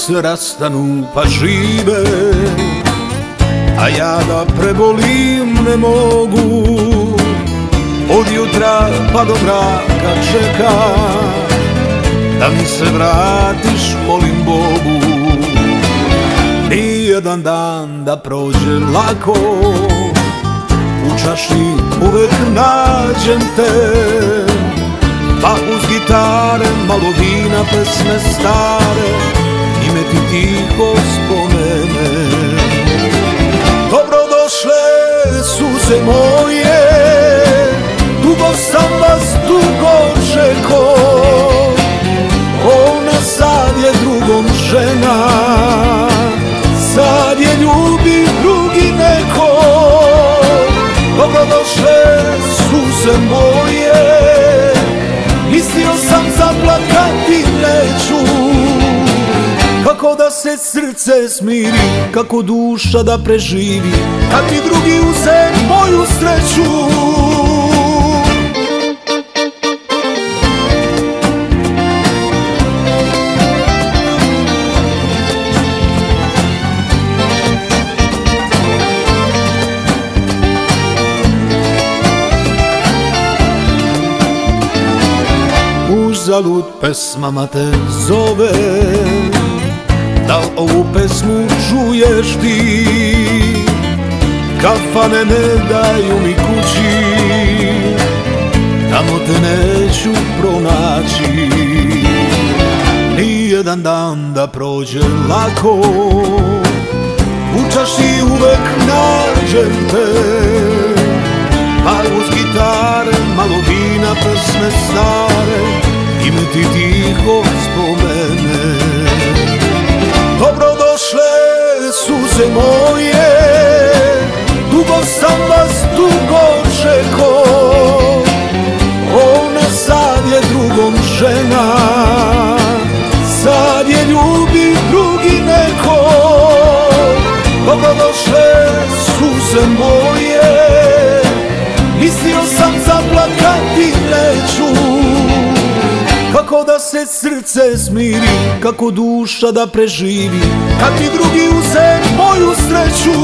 se rastanu pa žive, a ja da prebolim ne mogu. Od jutra pa do braka čekam da mi se vratiš, molim Bogu. Nijedan dan da prođe lako, u čaši uvek nađem te, pa uz gitare malo vina, pesme stare, ime ti tiho spomene. Dobrodošle suze moje, dugo sam vas dugo čekao, ona sad je drugom žena, sad je ljubi drugi neko. Dobrodošle suze moje, mislio sam zaplakati neću, kako da se srce smiri, kako duša da preživi, kad mi drugi uze moju sreću. Uzalud pesmama te zove, da li ovu pesmu čuješ ti? Kafane ne daju mi kući, tamo te neću pronaći. Nijedan dan da prođe lako, u čaši uvek nađem te, pa uz gitare malo vina, pesme stare, ime ti tiho spomene. Dobrodošle suze moje, dugo sam vas dugo čekao, ona sad je drugom žena, sad je ljubi drugi neko. Dobrodošle suze moje, mislio sam zaplakati neću, kako da se srce smiri, kako duša da preživi, kad mi drugi uze moju sreću.